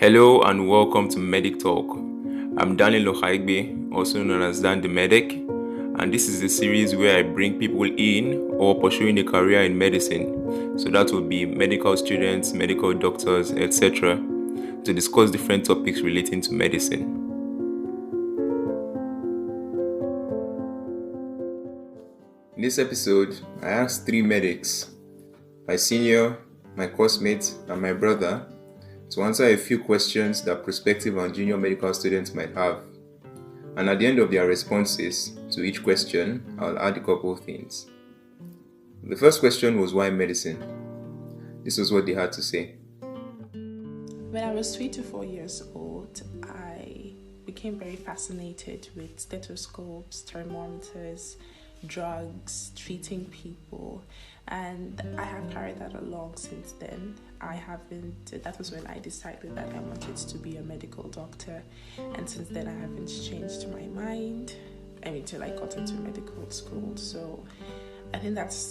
Hello and welcome to Medic Talk. I'm Daniel Lohaigbe, also known as Dan the Medic, and this is a series where I bring people in or pursuing a career in medicine. So that would be medical students, medical doctors, etc., to discuss different topics relating to medicine. In this episode, I asked 3 medics, my senior, my coursemate, and my brother, to answer a few questions that prospective and junior medical students might have. And at the end of their responses to each question, I'll add a couple of things. The first question was, why medicine? This was what they had to say. When I was 3 to 4 years old, I became very fascinated with stethoscopes, thermometers, drugs, treating people, and I have carried that along since then. That was when I decided that I wanted to be a medical doctor, and since then I haven't changed my mind till I got into medical school. So I think that's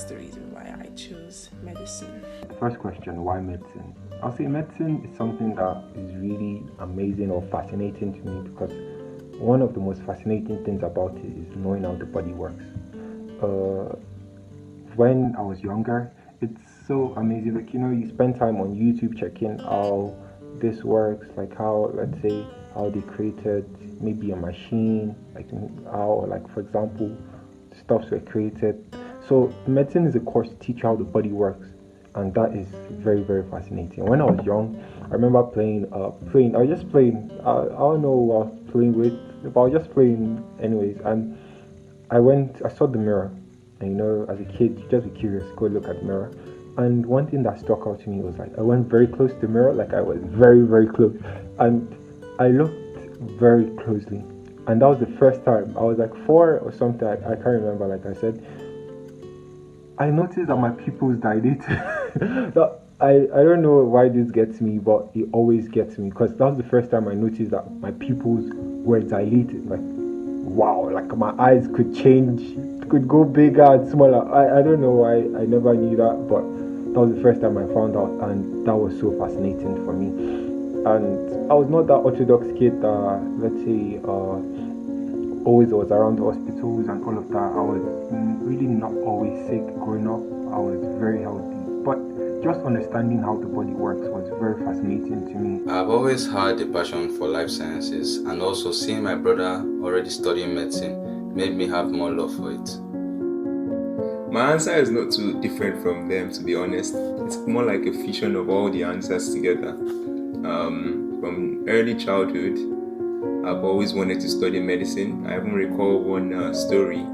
the reason why I chose medicine. The first question, why medicine? I'll say medicine is something that is really amazing or fascinating to me, because one of the most fascinating things about it is knowing how the body works. When I was younger, it's so amazing. You spend time on YouTube checking how this works, how they created maybe a machine, for example, stuffs were created. So medicine is a course to teach how the body works, and that is very, very fascinating. When I was young, I remember playing. I was just playing. I don't know who I was playing with, but I was just playing anyways. And I saw the mirror, and as a kid, you just be curious, go look at the mirror. And one thing that stuck out to me was I went very close to the mirror, I was very, very close, and I looked very closely. And that was the first time. I was 4 or something. I can't remember. Like I said, I noticed that my pupils dilated. I don't know why this gets me, but it always gets me, because that was the first time I noticed that my pupils were dilated. Wow, my eyes could change, could go bigger and smaller. I don't know why I never knew that, but that was the first time I found out, and that was so fascinating for me. And I was not that orthodox kid that, always was around the hospitals and all of that. I was really not always sick growing up. I was very healthy. But just understanding how the body works was very fascinating to me. I've always had a passion for life sciences, and also seeing my brother already studying medicine made me have more love for it. My answer is not too different from them, to be honest. It's more like a fusion of all the answers together. From early childhood, I've always wanted to study medicine. I even recall one story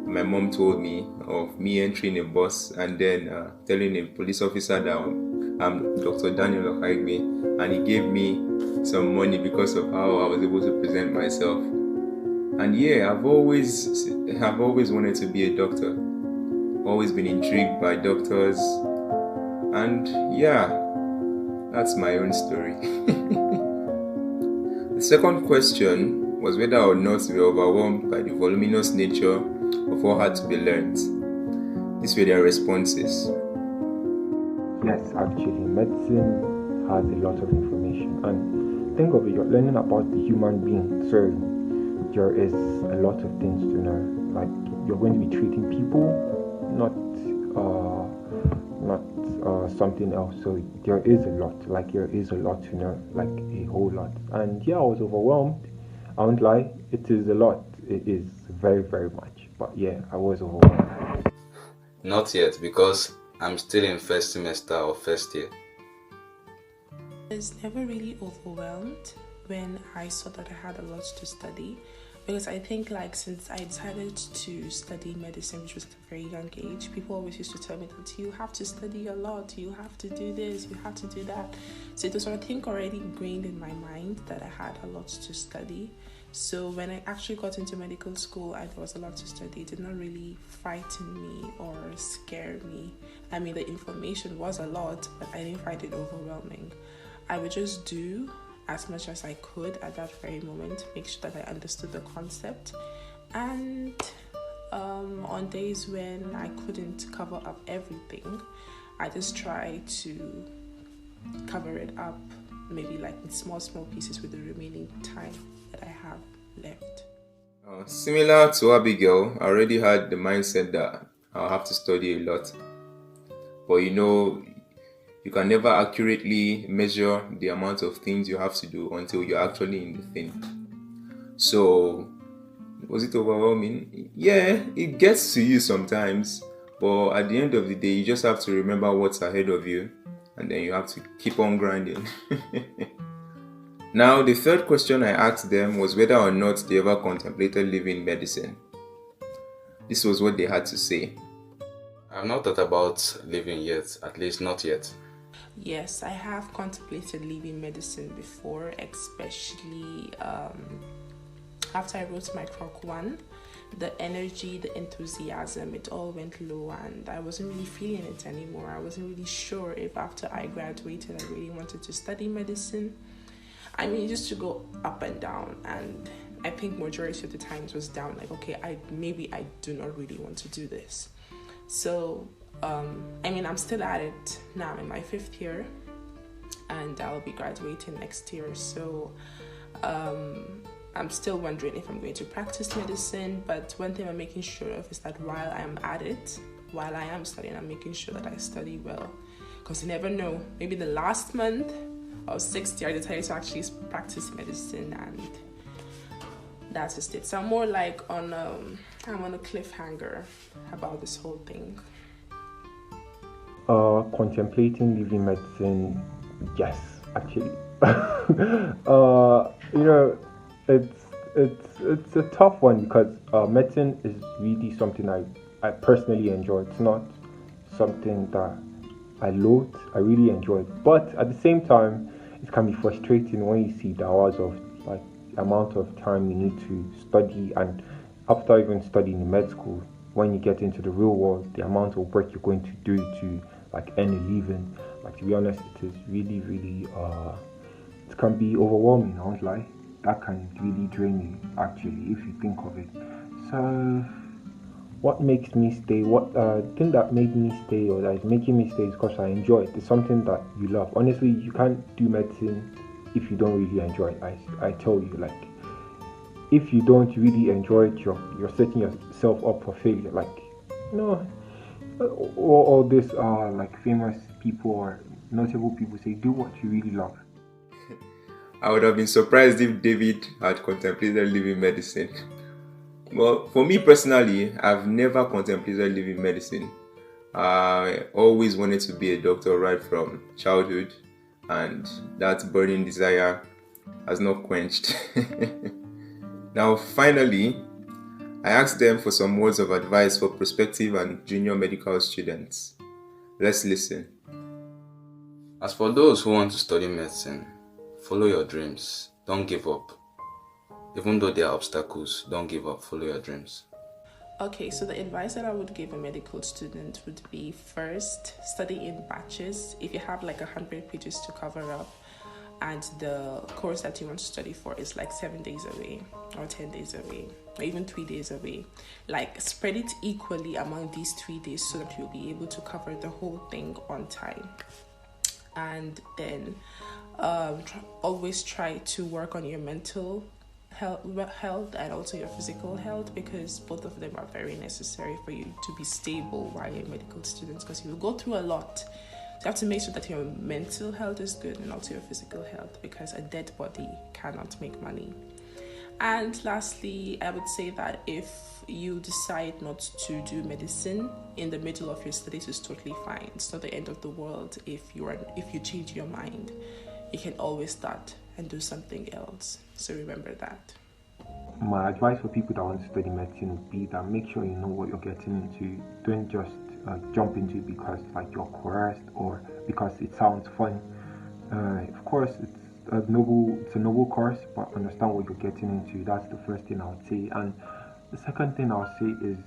my mom told me of me entering a bus and then telling a police officer that I'm Dr. Daniel Lohaigbe, and he gave me some money because of how I was able to present myself. And yeah, I've always wanted to be a doctor. Always been intrigued by doctors, and yeah, that's my own story. The second question was whether or not we were overwhelmed by the voluminous nature of what had to be learned. These were their responses. Yes, actually, medicine has a lot of information, and think of it, you're learning about the human being, so there is a lot of things to know. You're going to be treating people, not something else. So there is a lot. There is a lot to know, a whole lot. And yeah, I was overwhelmed. I won't lie, it is a lot. It is very, very much. But yeah, I was overwhelmed. Not yet, because I'm still in first semester or first year. I was never really overwhelmed when I saw that I had a lot to study, because I think since I decided to study medicine, which was at a very young age, people always used to tell me that you have to study a lot, you have to do this, you have to do that. So it was, I think, already ingrained in my mind that I had a lot to study. So when I actually got into medical school and there was a lot to study, it did not really frighten me or scare me. The information was a lot, but I didn't find it overwhelming. I would just do as much as I could at that very moment, make sure that I understood the concept. And on days when I couldn't cover up everything, I just tried to cover it up maybe like in small pieces with the remaining time that I have left. Similar to Abigail, I already had the mindset that I'll have to study a lot. But you can never accurately measure the amount of things you have to do until you're actually in the thing. So, was it overwhelming? Yeah, it gets to you sometimes. But at the end of the day, you just have to remember what's ahead of you. And then you have to keep on grinding. Now, the third question I asked them was whether or not they ever contemplated leaving medicine. This was what they had to say. I've not thought about leaving yet, at least not yet. Yes, I have contemplated leaving medicine before, especially after I wrote my Croc 1. The energy, the enthusiasm, it all went low and I wasn't really feeling it anymore. I wasn't really sure if after I graduated I really wanted to study medicine. I mean, just to go up and down, and I think majority of the times was down, like, okay, I do not really want to do this. So, I'm still at it now. I'm in my 5th year and I'll be graduating next year. So, I'm still wondering if I'm going to practice medicine, but one thing I'm making sure of is that while I am at it, while I am studying, I'm making sure that I study well, because you never know, maybe the last month of 6th year I decided to actually practice medicine, and that's just it. So I'm more like I'm on a cliffhanger about this whole thing. Contemplating leaving medicine, yes, actually. It's a tough one because medicine is really something I personally enjoy. It's not something that I loathe. I really enjoy it. But at the same time, it can be frustrating when you see the hours of like amount of time you need to study, and after even studying in med school, when you get into the real world, the amount of work you're going to do to like earn a living. Like, to be honest, it is really, really it can be overwhelming, I won't lie. That can really drain you, actually, if you think of it. So, what makes me stay? What thing that made me stay, or that is making me stay, is because I enjoy it. It's something that you love. Honestly, you can't do medicine if you don't really enjoy it. I tell you, like, if you don't really enjoy it, you're setting yourself up for failure. Like, all this like famous people or notable people say, do what you really love. I would have been surprised if David had contemplated leaving medicine. Well, for me personally, I've never contemplated leaving medicine. I always wanted to be a doctor right from childhood, and that burning desire has not quenched. Now, finally, I asked them for some words of advice for prospective and junior medical students. Let's listen. As for those who want to study medicine, follow your dreams. Don't give up. Even though there are obstacles, don't give up. Follow your dreams. Okay, so the advice that I would give a medical student would be, first, study in batches. If you have like 100 pages to cover up and the course that you want to study for is like 7 days away or 10 days away or even 3 days away, like, spread it equally among these 3 days so that you'll be able to cover the whole thing on time. And then always try to work on your mental health and also your physical health, because both of them are very necessary for you to be stable while you're medical students, because you will go through a lot. So you have to make sure that your mental health is good and also your physical health, because a dead body cannot make money. And lastly, I would say that if you decide not to do medicine in the middle of your studies, is totally fine. It's not the end of the world if you change your mind. You can always start and do something else. So remember that. My advice for people that want to study medicine would be that make sure you know what you're getting into. Don't just jump into it because like you're coerced or because it sounds fun. Of course, it's a noble course, but understand what you're getting into. That's the first thing I would say. And the second thing I would say is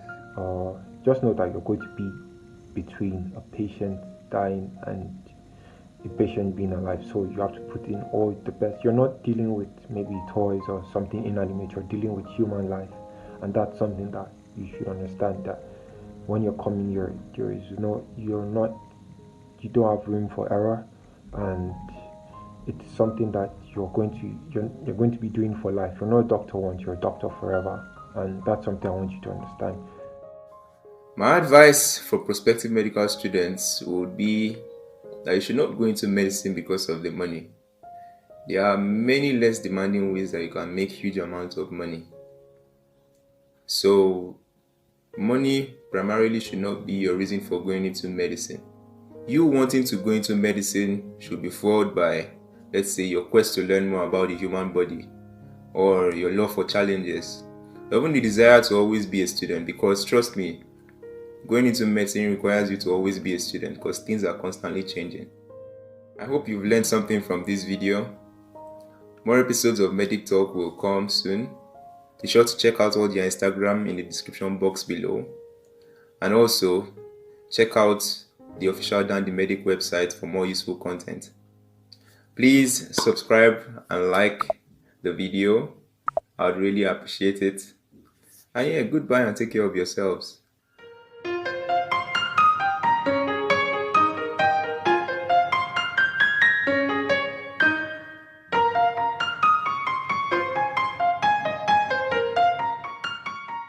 just know that you're going to be between a patient dying and a patient being alive, so you have to put in all the best. You're not dealing with maybe toys or something inanimate, you're dealing with human life, and that's something that you should understand, that when you're coming here, you don't have room for error, and it's something that you're going to be doing for life. You're not a doctor once, you're a doctor forever, and that's something I want you to understand. My advice for prospective medical students would be that you should not go into medicine because of the money. There are many less demanding ways that you can make huge amounts of money. So money primarily should not be your reason for going into medicine. You wanting to go into medicine should be fueled by, let's say, your quest to learn more about the human body, or your love for challenges, or even the desire to always be a student, because trust me, going into medicine requires you to always be a student because things are constantly changing. I hope you've learned something from this video. More episodes of Medic Talk will come soon. Be sure to check out all their Instagram in the description box below. And also, check out the official Dan the Medic website for more useful content. Please subscribe and like the video. I would really appreciate it. And yeah, goodbye and take care of yourselves.